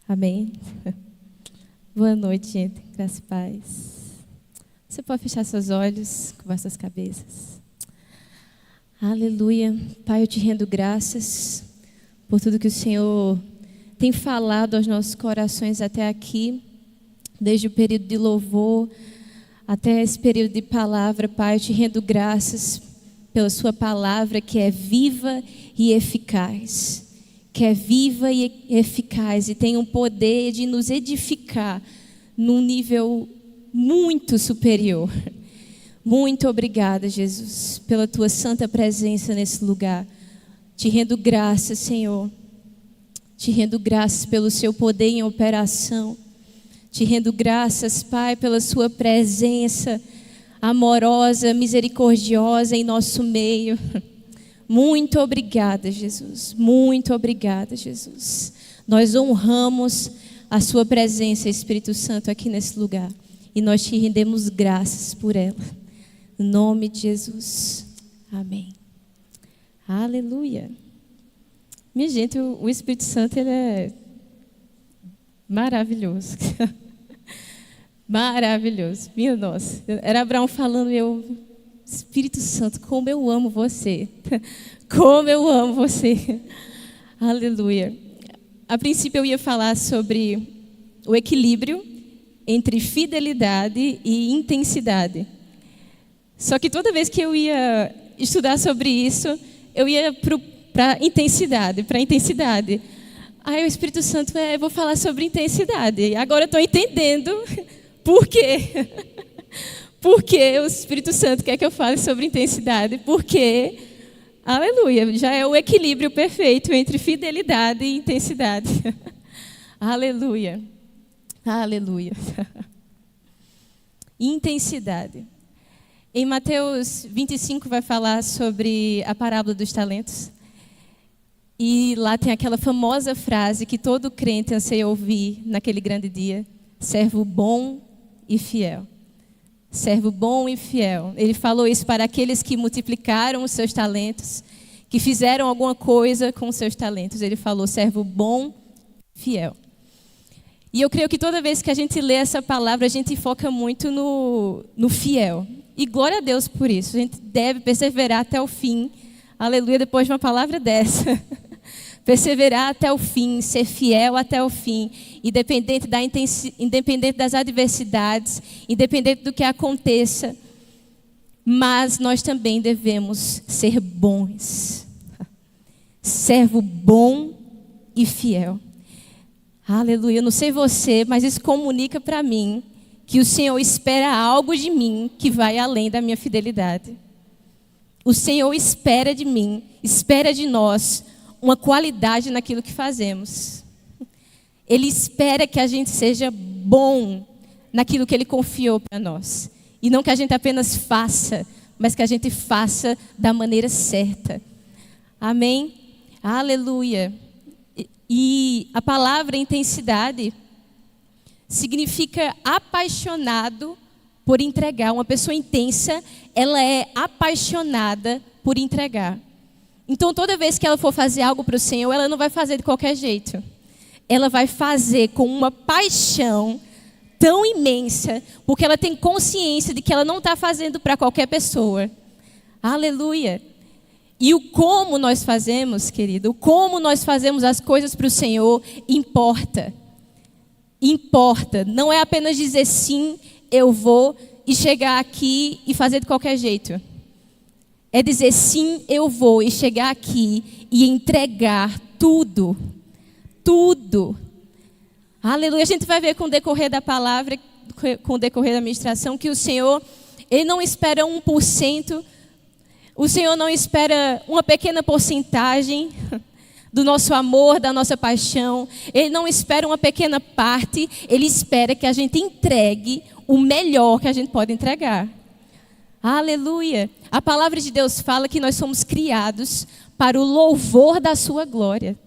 Amém. Boa noite, gente. Graça e paz. Você pode fechar seus olhos, curvar suas cabeças. Aleluia. Pai, eu te rendo graças por tudo que o Senhor tem falado aos nossos corações até aqui, desde o período de louvor até esse período de palavra. Pai, eu te rendo graças pela sua palavra que é viva e eficaz. Que é viva e eficaz e tem um poder de nos edificar num nível muito superior. Muito obrigada, Jesus, pela tua santa presença nesse lugar. Te rendo graças, Senhor. Te rendo graças pelo seu poder em operação. Te rendo graças, Pai, pela sua presença amorosa, misericordiosa em nosso meio. Muito obrigada, Jesus. Muito obrigada, Jesus. Nós honramos a sua presença, Espírito Santo, aqui nesse lugar. E nós te rendemos graças por ela. Em nome de Jesus. Amém. Aleluia. Minha gente, o Espírito Santo, ele é maravilhoso. Maravilhoso. Minha nossa. Era Abraão falando, Espírito Santo, como eu amo você. Como eu amo você. Aleluia. A princípio eu ia falar sobre o equilíbrio entre fidelidade e intensidade. Só que toda vez que eu ia estudar sobre isso, eu ia para a intensidade. Aí o Espírito Santo, eu vou falar sobre intensidade. Agora eu estou entendendo por quê. Porque o Espírito Santo quer que eu fale sobre intensidade? Porque, aleluia, já é o equilíbrio perfeito entre fidelidade e intensidade. Aleluia, aleluia. Intensidade. Em Mateus 25 vai falar sobre a parábola dos talentos. E lá tem aquela famosa frase que todo crente anseia ouvir naquele grande dia: servo bom e fiel. Servo bom e fiel. Ele falou isso para aqueles que multiplicaram os seus talentos, que fizeram alguma coisa com os seus talentos. Ele falou servo bom e fiel. E eu creio que toda vez que a gente lê essa palavra, a gente foca muito no fiel. E glória a Deus por isso. A gente deve perseverar até o fim. Aleluia, depois de uma palavra dessa. Perseverar até o fim, ser fiel até o fim, independente das adversidades, independente do que aconteça. Mas nós também devemos ser bons. Servo bom e fiel. Aleluia. Eu não sei você, mas isso comunica para mim que o Senhor espera algo de mim que vai além da minha fidelidade. O Senhor espera de mim, espera de nós uma qualidade naquilo que fazemos. Ele espera que a gente seja bom naquilo que Ele confiou para nós. E não que a gente apenas faça, mas que a gente faça da maneira certa. Amém? Aleluia. E a palavra intensidade significa apaixonado por entregar. Uma pessoa intensa, ela é apaixonada por entregar. Então, toda vez que ela for fazer algo para o Senhor, ela não vai fazer de qualquer jeito. Ela vai fazer com uma paixão tão imensa, porque ela tem consciência de que ela não está fazendo para qualquer pessoa. Aleluia. E o como nós fazemos, querido, o como nós fazemos as coisas para o Senhor, importa. Importa. Não é apenas dizer sim, eu vou, e chegar aqui e fazer de qualquer jeito. É dizer sim, eu vou, e chegar aqui e entregar tudo. Tudo. Aleluia. A gente vai ver com o decorrer da palavra, com o decorrer da ministração, que o Senhor, Ele não espera 1%. O Senhor não espera uma pequena porcentagem do nosso amor, da nossa paixão. Ele não espera uma pequena parte. Ele espera que a gente entregue o melhor que a gente pode entregar. Aleluia. A palavra de Deus fala que nós somos criados para o louvor da sua glória.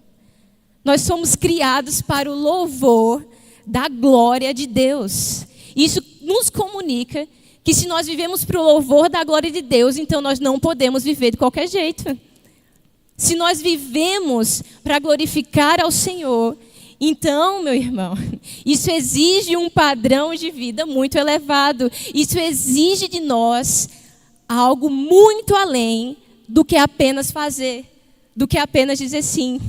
Nós somos criados para o louvor da glória de Deus. Isso nos comunica que se nós vivemos para o louvor da glória de Deus, então nós não podemos viver de qualquer jeito. Se nós vivemos para glorificar ao Senhor Então, meu irmão, isso exige um padrão de vida muito elevado. Isso exige de nós algo muito além do que apenas fazer, do que apenas dizer sim.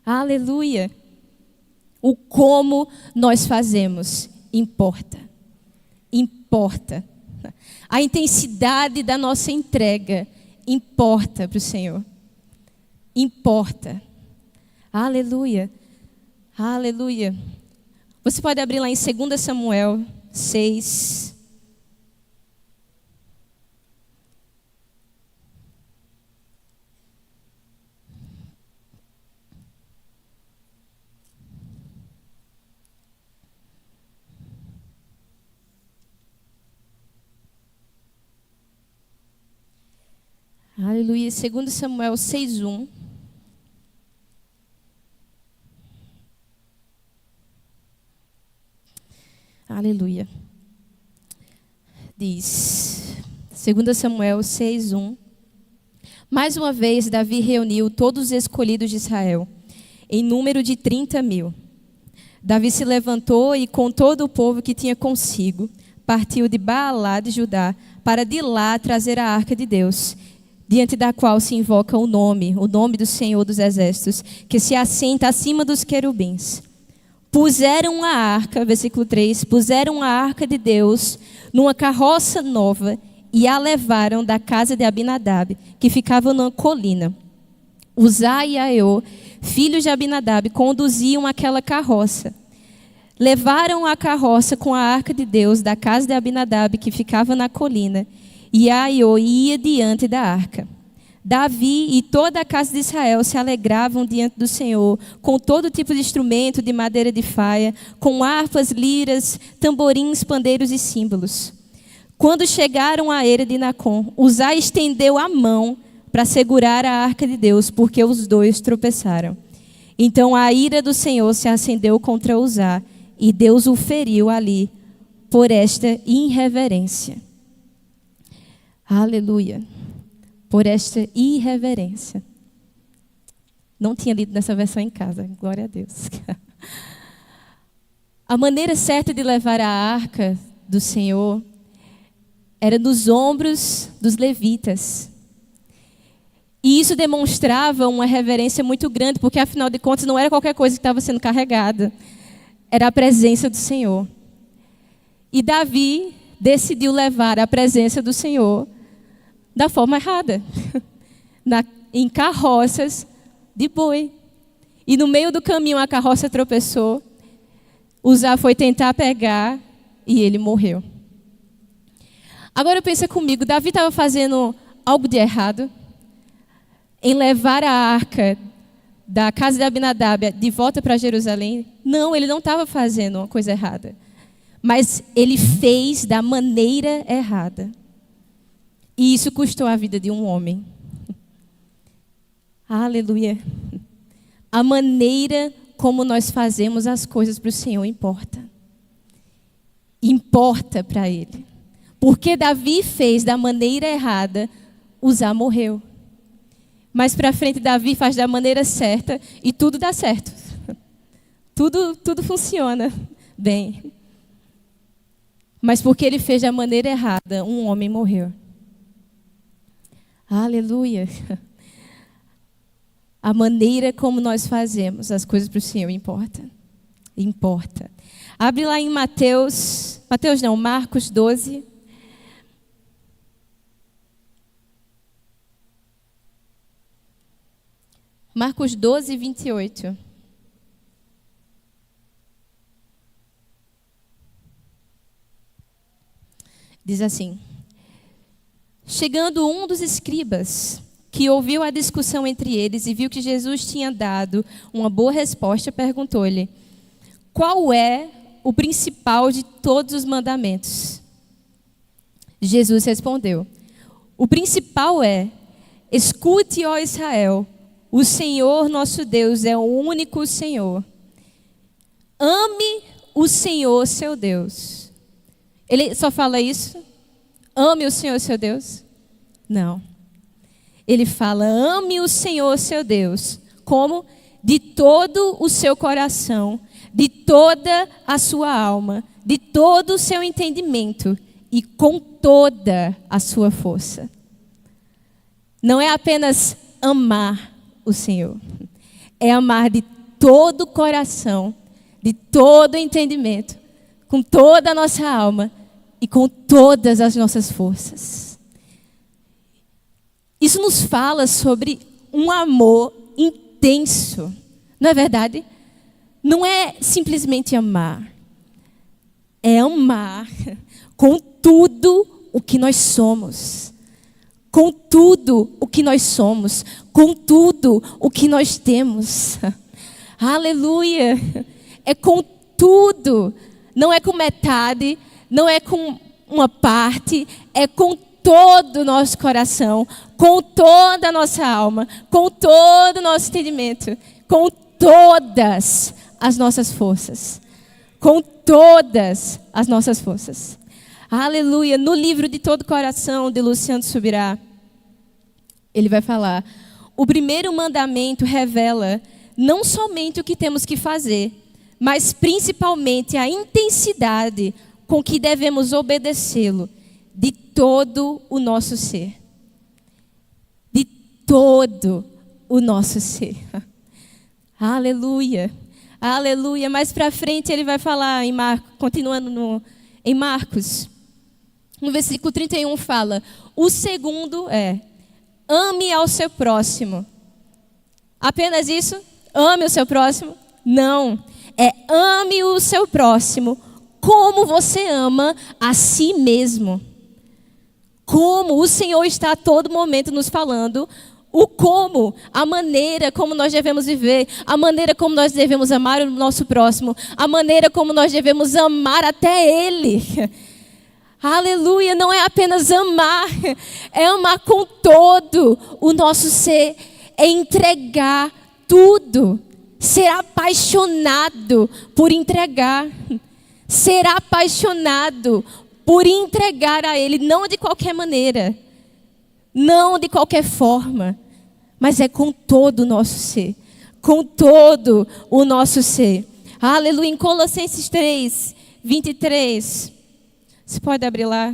Aleluia. O como nós fazemos importa. Importa. A intensidade da nossa entrega importa para o Senhor. Importa. Aleluia. Aleluia. Você pode abrir lá em 2 Samuel 6. Aleluia. 2 Samuel 6:1. Aleluia. Diz, 2 Samuel 6:1. Mais uma vez, Davi reuniu todos os escolhidos de Israel, em número de 30.000. Davi se levantou e, com todo o povo que tinha consigo, partiu de Baalá de Judá, para de lá trazer a arca de Deus, diante da qual se invoca o nome do Senhor dos Exércitos, que se assenta acima dos querubins. Puseram a arca, versículo 3, puseram a arca de Deus numa carroça nova e a levaram da casa de Abinadab, que ficava na colina. Uzá e Aiô, filhos de Abinadab, conduziam aquela carroça. Levaram a carroça com a arca de Deus da casa de Abinadab, que ficava na colina, e Aiô ia diante da arca. Davi e toda a casa de Israel se alegravam diante do Senhor, com todo tipo de instrumento de madeira de faia, com harpas, liras, tamborins, pandeiros e símbolos. Quando chegaram à eira de Nacon, Uzá estendeu a mão para segurar a arca de Deus, porque os dois tropeçaram. Então a ira do Senhor se acendeu contra Uzá, e Deus o feriu ali por esta irreverência. Aleluia. Por esta irreverência. Não tinha lido nessa versão em casa, glória a Deus. A maneira certa de levar a arca do Senhor era nos ombros dos levitas. E isso demonstrava uma reverência muito grande, porque afinal de contas não era qualquer coisa que estava sendo carregada. Era a presença do Senhor. E Davi decidiu levar a presença do Senhor da forma errada, em carroças de boi. E no meio do caminho a carroça tropeçou, Uzá foi tentar pegar e ele morreu. Agora pensa comigo, Davi estava fazendo algo de errado em levar a arca da casa de Abinadab de volta para Jerusalém? Não, ele não estava fazendo uma coisa errada, mas ele fez da maneira errada. E isso custou a vida de um homem. Aleluia. A maneira como nós fazemos as coisas para o Senhor importa. Importa para Ele. Porque Davi fez da maneira errada, Uzá morreu. Mas para frente Davi faz da maneira certa e tudo dá certo. Tudo funciona bem. Mas porque ele fez da maneira errada, um homem morreu. Aleluia. A maneira como nós fazemos as coisas para o Senhor importa. Importa. Abre lá em Marcos 12. Marcos 12, 28. Diz assim: chegando um dos escribas, que ouviu a discussão entre eles e viu que Jesus tinha dado uma boa resposta, perguntou-lhe: qual é o principal de todos os mandamentos? Jesus respondeu: o principal é: escute, ó Israel, o Senhor nosso Deus é o único Senhor. Ame o Senhor seu Deus. Ele só fala isso? Ame o Senhor seu Deus? Não. Ele fala: ame o Senhor seu Deus. Como? de todo o seu coração, de toda a sua alma, de todo o seu entendimento e com toda a sua força. Não é apenas amar o Senhor, é amar de todo o coração, de todo o entendimento, com toda a nossa alma e com todas as nossas forças. Isso nos fala sobre um amor intenso, não é verdade? Não é simplesmente amar, é amar com tudo o que nós somos, com tudo o que nós somos, com tudo o que nós temos. Aleluia! É com tudo, não é com metade, não é com uma parte, é com todo o nosso coração, com toda a nossa alma, com todo o nosso entendimento, com todas as nossas forças. Com todas as nossas forças. Aleluia. No livro de Todo Coração, de Luciano Subirá, ele vai falar: o primeiro mandamento revela não somente o que temos que fazer, mas principalmente a intensidade com que devemos obedecê-lo de todo o nosso ser. De todo o nosso ser. Aleluia. Aleluia. Mais para frente ele vai falar em Marcos, continuando em Marcos. No versículo 31 fala: o segundo é: ame ao seu próximo. Apenas isso? Ame o seu próximo? Não. É ame o seu próximo como você ama a si mesmo. Como o Senhor está a todo momento nos falando o como, a maneira como nós devemos viver, a maneira como nós devemos amar o nosso próximo, a maneira como nós devemos amar até Ele. Aleluia, não é apenas amar, é amar com todo o nosso ser, é entregar tudo, ser apaixonado por entregar, ser apaixonado por entregar a Ele, não de qualquer maneira, não de qualquer forma, mas é com todo o nosso ser, com todo o nosso ser. Aleluia, em Colossenses 3, 23, você pode abrir lá?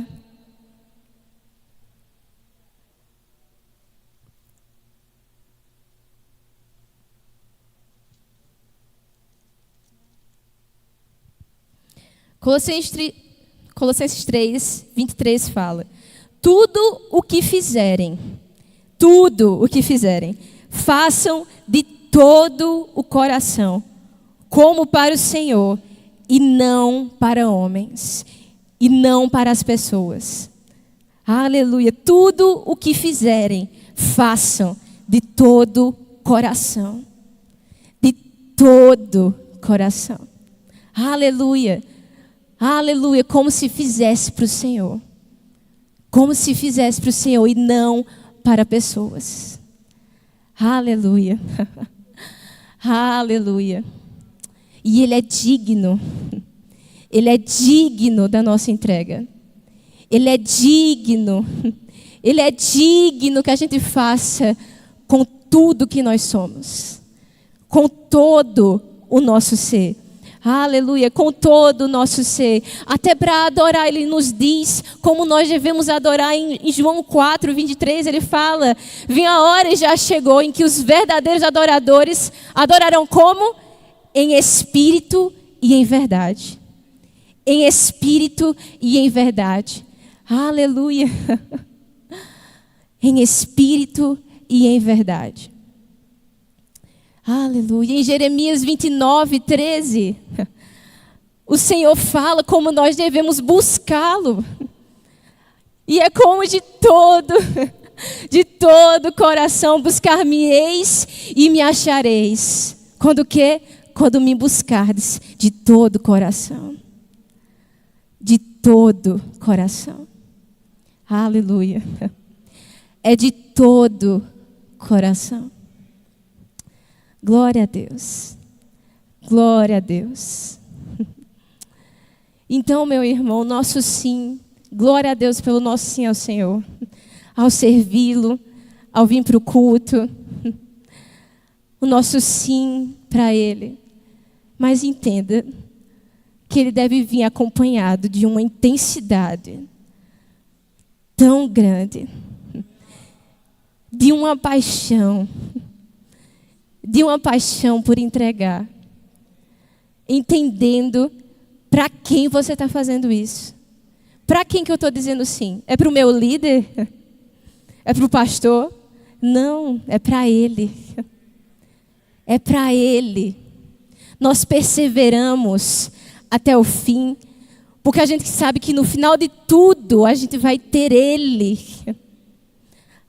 Colossenses 3, 23 fala: tudo o que fizerem, façam de todo o coração, como para o Senhor, e não para homens, e não para as pessoas. Aleluia. Tudo o que fizerem, façam de todo coração. De todo coração. Aleluia. Aleluia. Como se fizesse para o Senhor. Como se fizesse para o Senhor e não para pessoas. Aleluia. Aleluia. E Ele é digno. Ele é digno da nossa entrega. Ele é digno. Ele é digno que a gente faça com tudo que nós somos. Com todo o nosso ser. Aleluia, com todo o nosso ser. Até para adorar, Ele nos diz como nós devemos adorar. Em João 4, 23, Ele fala: vem a hora e já chegou em que os verdadeiros adoradores adorarão como? Em espírito e em verdade. Em espírito e em verdade. Aleluia. Em espírito e em verdade. Aleluia. Em Jeremias 29, 13, o Senhor fala como nós devemos buscá-lo. E é como de todo o coração buscar-me-eis e me achareis. Quando o quê? Quando me buscardes de todo o coração. De todo coração. Aleluia. É de todo coração. Glória a Deus. Glória a Deus. Então, meu irmão, nosso sim, glória a Deus pelo nosso sim ao Senhor. Ao servi-lo, ao vir para o culto. o nosso sim para Ele. Mas entenda que Ele deve vir acompanhado de uma intensidade tão grande, de uma paixão por entregar, entendendo para quem você está fazendo isso. Para quem que eu estou dizendo sim? É para o meu líder? É para o pastor? Não, é para Ele. É para Ele. Nós perseveramos até o fim, porque a gente sabe que no final de tudo a gente vai ter Ele.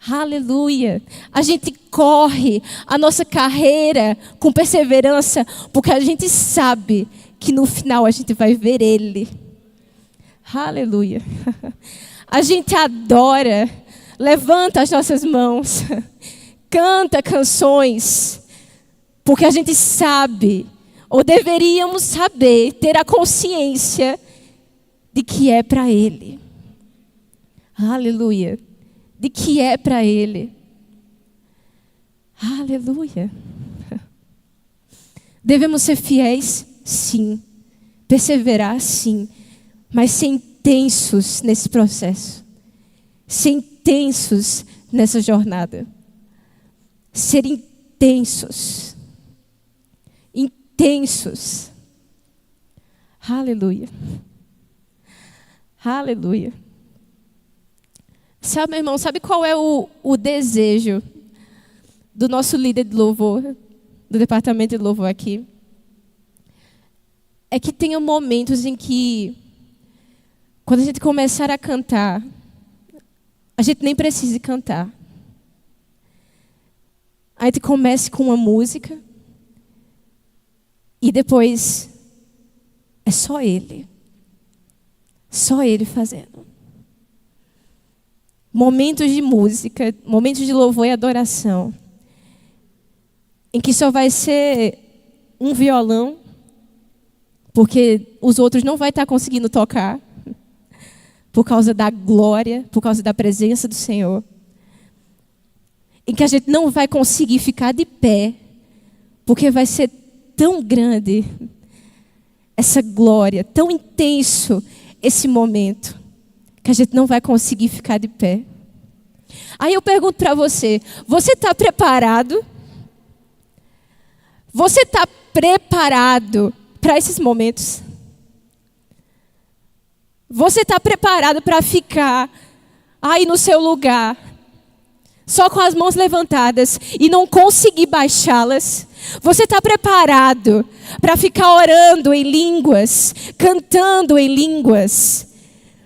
Aleluia. A gente corre a nossa carreira com perseverança, porque a gente sabe que no final a gente vai ver Ele. Aleluia. A gente adora, levanta as nossas mãos, canta canções, porque a gente sabe, ou deveríamos saber, ter a consciência de que é para Ele. Aleluia. De que é para Ele. Aleluia. Devemos ser fiéis? Sim. Perseverar? Sim. Mas ser intensos nesse processo. Ser intensos nessa jornada. Ser intensos. Intensos. Aleluia. Aleluia. Sabe, meu irmão, sabe qual é o desejo do nosso líder de louvor, do departamento de louvor aqui? É que tenha momentos em que, quando a gente começar a cantar, a gente nem precise cantar. A gente comece com uma música e depois é só Ele. Só Ele fazendo. Momentos de música, momentos de louvor e adoração, em que só vai ser um violão, porque os outros não vai estar conseguindo tocar, por causa da glória, por causa da presença do Senhor. Em que a gente não vai conseguir ficar de pé, porque vai ser tão grande essa glória, tão intenso esse momento, que a gente não vai conseguir ficar de pé. Aí eu pergunto para você, você está preparado? Você está preparado para esses momentos? Você está preparado para ficar aí no seu lugar, só com as mãos levantadas e não conseguir baixá-las? Você está preparado para ficar orando em línguas, cantando em línguas,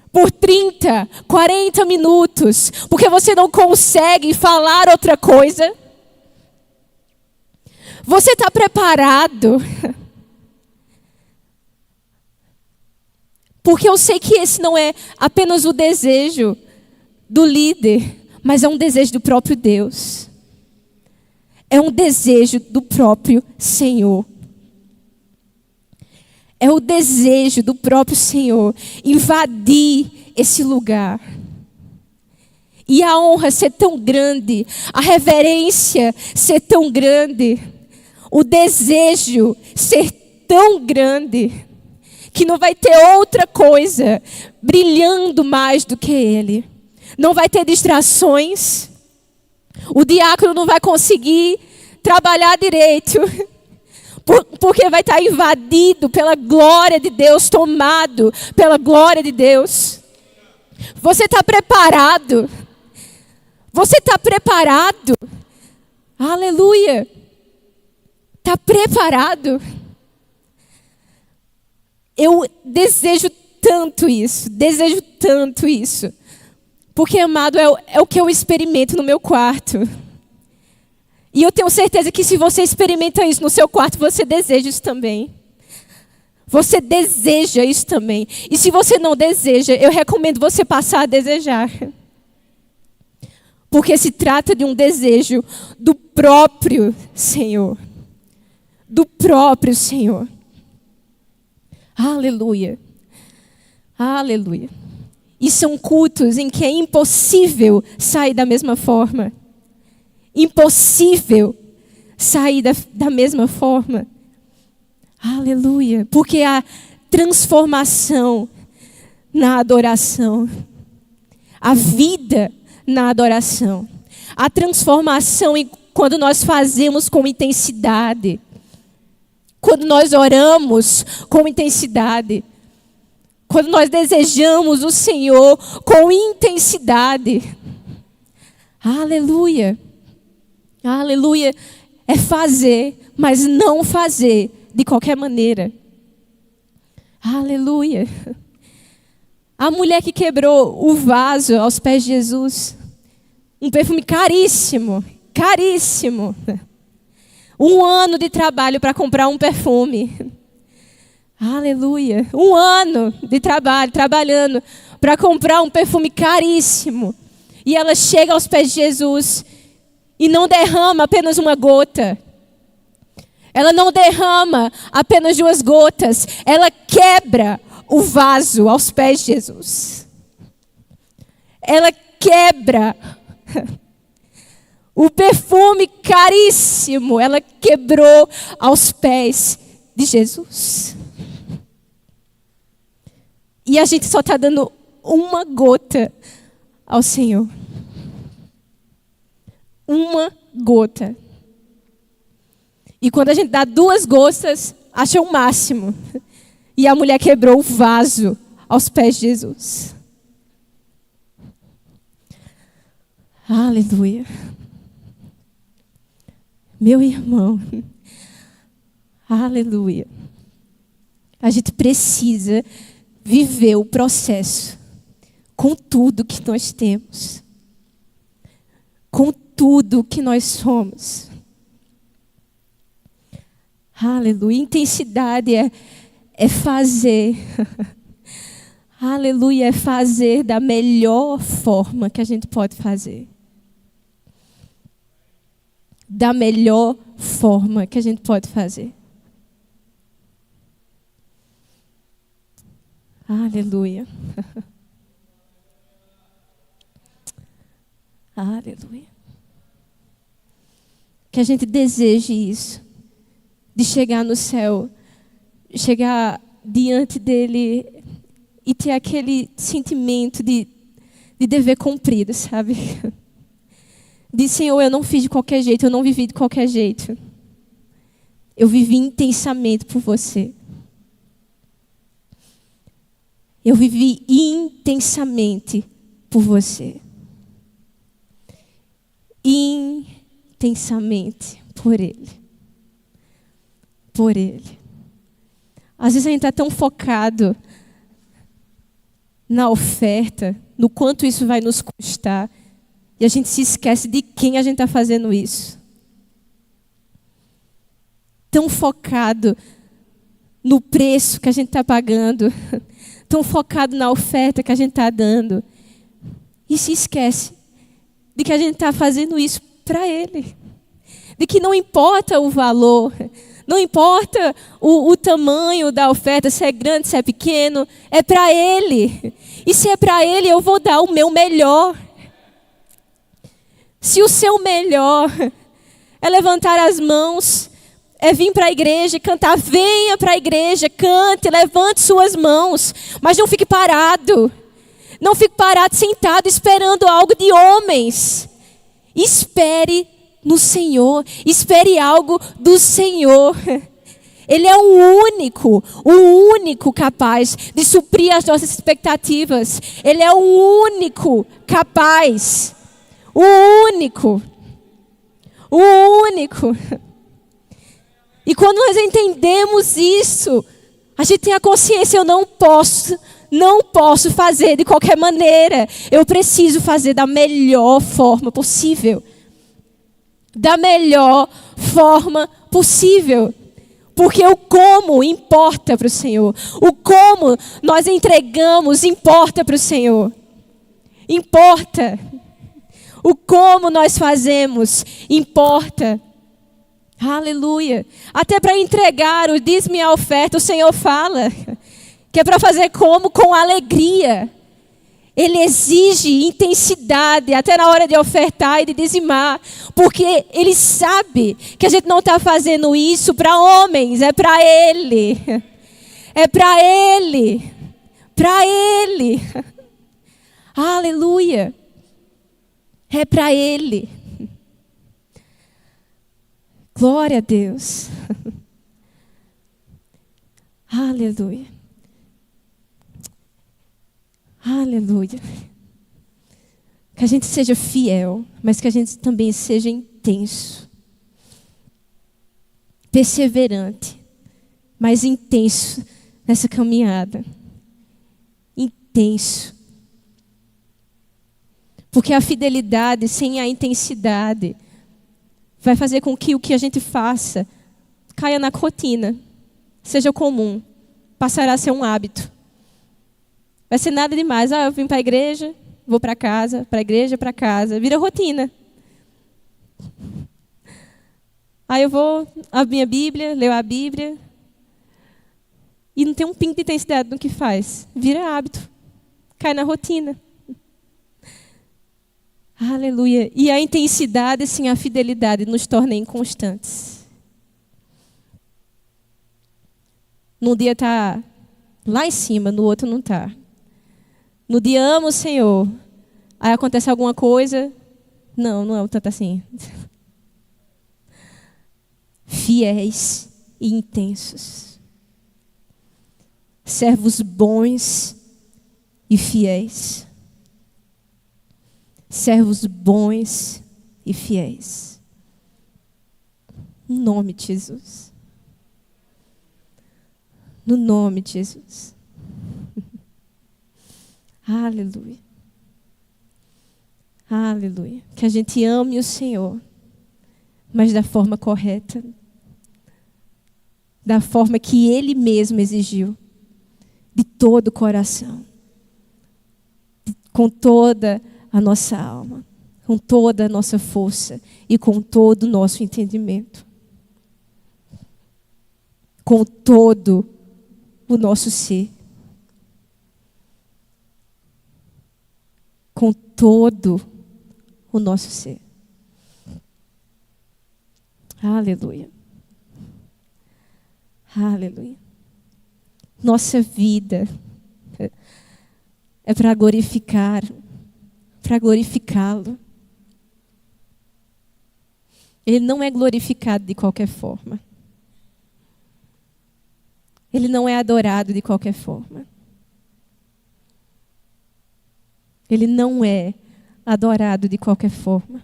por 30, 40 minutos, porque você não consegue falar outra coisa? Você está preparado? Porque eu sei que esse não é apenas o desejo do líder, mas é um desejo do próprio Deus. É um desejo do próprio Senhor. É o desejo do próprio Senhor invadir esse lugar. E a honra ser tão grande, a reverência ser tão grande, o desejo ser tão grande, que não vai ter outra coisa brilhando mais do que Ele. Não vai ter distrações. O diácono não vai conseguir trabalhar direito, porque vai estar invadido pela glória de Deus, tomado pela glória de Deus. Você está preparado? Você está preparado? Aleluia! Está preparado? Eu desejo tanto isso, porque, amado, é o que eu experimento no meu quarto. E eu tenho certeza que se você experimenta isso no seu quarto, você deseja isso também. Você deseja isso também. E se você não deseja, eu recomendo você passar a desejar. Porque se trata de um desejo do próprio Senhor. Do próprio Senhor. Aleluia. Aleluia. E são cultos em que é impossível sair da mesma forma. Impossível sair da mesma forma? Aleluia. Porque a transformação na adoração, a vida na adoração, a transformação quando nós fazemos com intensidade, quando nós oramos com intensidade, quando nós desejamos o Senhor com intensidade. Aleluia. Aleluia. É fazer, mas não fazer de qualquer maneira. Aleluia. A mulher que quebrou o vaso aos pés de Jesus, um perfume caríssimo, caríssimo. 1 ano de trabalho para comprar um perfume. Aleluia. 1 ano de trabalho, trabalhando para comprar um perfume caríssimo. E ela chega aos pés de Jesus e não derrama apenas uma gota. Ela não derrama apenas 2 gotas. Ela quebra o vaso aos pés de Jesus. Ela quebra o perfume caríssimo. Ela quebrou aos pés de Jesus. E a gente só está dando 1 gota ao Senhor. 1 gota. E quando a gente dá 2 gotas, acha o máximo. E a mulher quebrou o vaso aos pés de Jesus. Aleluia. Meu irmão. Aleluia. A gente precisa viver o processo com tudo que nós temos. Com tudo que nós somos. Aleluia. Intensidade é fazer. Aleluia. É fazer da melhor forma que a gente pode fazer. Da melhor forma que a gente pode fazer. Aleluia. Aleluia. Que a gente deseje isso. De chegar no céu. Chegar diante dele e ter aquele sentimento de dever cumprido, sabe? De Senhor, eu não fiz de qualquer jeito, eu não vivi de qualquer jeito. Eu vivi intensamente por você. Eu vivi intensamente por você. Intensamente por Ele. Por Ele. Às vezes a gente está tão focado na oferta, no quanto isso vai nos custar, e a gente se esquece de quem a gente está fazendo isso. Tão focado no preço que a gente está pagando, tão focado na oferta que a gente está dando, e se esquece de que a gente está fazendo isso para Ele. De que não importa o valor, não importa o tamanho da oferta, se é grande, se é pequeno, é para Ele. E se é para Ele, eu vou dar o meu melhor. Se o seu melhor é levantar as mãos, é vir para a igreja e cantar, venha para a igreja, cante, levante suas mãos, mas não fique parado. Não fique parado, sentado, esperando algo de homens. Espere no Senhor, espere algo do Senhor. Ele é o único capaz de suprir as nossas expectativas. Ele é o único capaz. O único. E quando nós entendemos isso, a gente tem a consciência, eu não posso fazer de qualquer maneira. Eu preciso fazer da melhor forma possível. Da melhor forma possível. Porque o como importa para o Senhor. O como nós entregamos importa para o Senhor. Importa. O como nós fazemos importa. Aleluia. Até para entregar o dízimo e a oferta, o Senhor fala que é para fazer como? Com alegria. Ele exige intensidade até na hora de ofertar e de dizimar, porque Ele sabe que a gente não está fazendo isso para homens, é para Ele. É para Ele. Para Ele. Aleluia. É para Ele. Glória a Deus. Aleluia. Aleluia. Que a gente seja fiel, mas que a gente também seja intenso. Perseverante, mas intenso nessa caminhada. Intenso. Porque a fidelidade sem a intensidade vai fazer com que o que a gente faça caia na rotina, seja comum, passará a ser um hábito. Vai ser nada demais. Eu vim para a igreja, vou para casa, para a igreja, para casa. Vira rotina. Aí eu vou abrir minha Bíblia, leio a Bíblia. E não tem um pingo de intensidade no que faz. Vira hábito. Cai na rotina. Aleluia. E a intensidade, sim, a fidelidade nos torna inconstantes. Num dia está lá em cima, no outro não está. No dia amo o Senhor. Aí acontece alguma coisa. Não é tanto assim. Fiéis e intensos. Servos bons e fiéis. Servos bons e fiéis. No nome de Jesus. No nome de Jesus. Aleluia. Aleluia. Que a gente ame o Senhor, mas da forma correta. Da forma que Ele mesmo exigiu. De todo o coração. Com toda a nossa alma. Com toda a nossa força. E com todo o nosso entendimento. Com todo o nosso ser. Com todo o nosso ser. Aleluia. Aleluia. Nossa vida é para glorificar, para glorificá-lo. Ele não é glorificado de qualquer forma. Ele não é adorado de qualquer forma. Ele não é adorado de qualquer forma.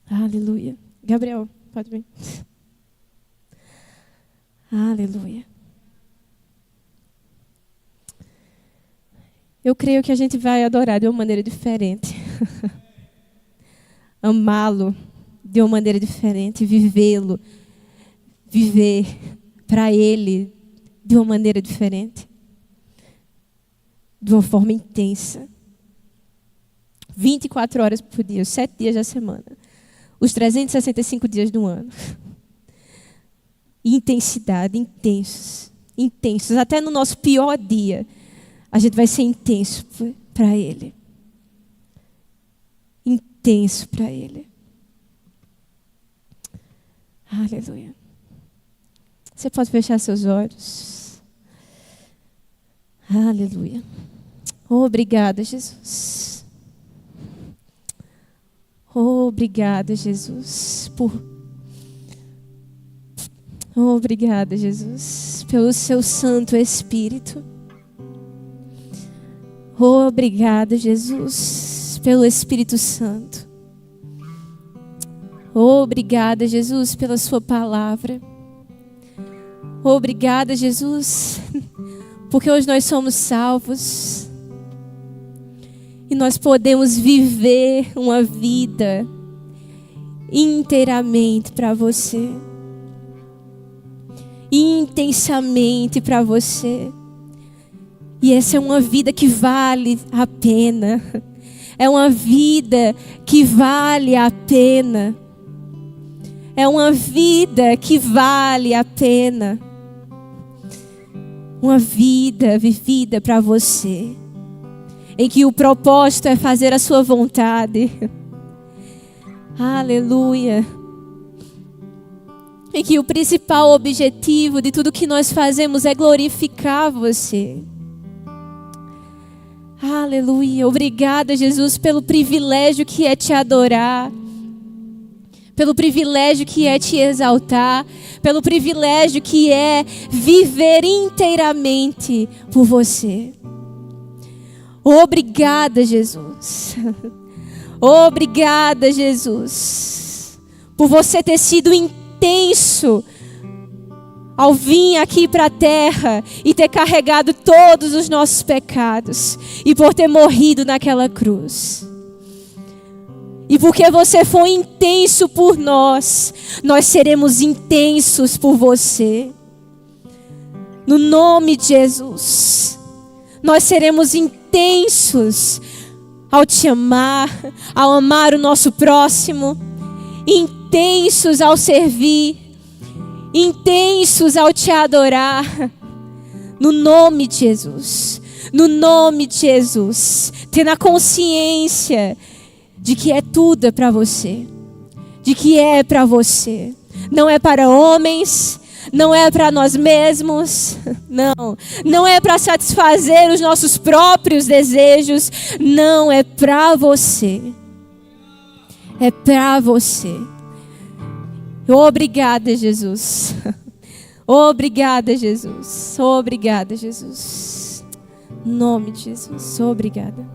Aleluia. Gabriel, pode vir. Aleluia. Eu creio que a gente vai adorar de uma maneira diferente. Amá-lo de uma maneira diferente. Vivê-lo. Viver para Ele de uma maneira diferente. De uma forma intensa. 24 horas por dia, os 7 dias da semana. Os 365 dias do ano. Intensidade, intensos. Intensos. Até no nosso pior dia, a gente vai ser intenso para Ele. Intenso para Ele. Aleluia. Você pode fechar seus olhos. Aleluia. Obrigada, Jesus. Obrigada, Jesus. Obrigada, Jesus, pelo seu Santo Espírito. Obrigada, Jesus, pelo Espírito Santo. Obrigada, Jesus, pela sua palavra. Obrigada, Jesus, porque hoje nós somos salvos. E nós podemos viver uma vida inteiramente para você. Intensamente para você. E essa é uma vida que vale a pena. É uma vida que vale a pena. É uma vida que vale a pena. uma vida vivida para você, em que o propósito é fazer a sua vontade. Aleluia. Em que o principal objetivo de tudo que nós fazemos é glorificar você. Aleluia. Obrigada, Jesus, pelo privilégio que é te adorar, pelo privilégio que é te exaltar, pelo privilégio que é viver inteiramente por você. Obrigada, Jesus. Obrigada, Jesus, por você ter sido intenso ao vir aqui para a terra e ter carregado todos os nossos pecados e por ter morrido naquela cruz. E porque você foi intenso por nós, nós seremos intensos por você. No nome de Jesus, nós seremos intensos ao te amar, ao amar o nosso próximo, intensos ao servir, intensos ao te adorar. No nome de Jesus, no nome de Jesus, tendo a consciência de que tudo é para você, de que é para você, não é para homens, não é para nós mesmos, não é para satisfazer os nossos próprios desejos, não, é para você, é para você. Obrigada, Jesus, obrigada, Jesus, obrigada, Jesus, em nome de Jesus, obrigada.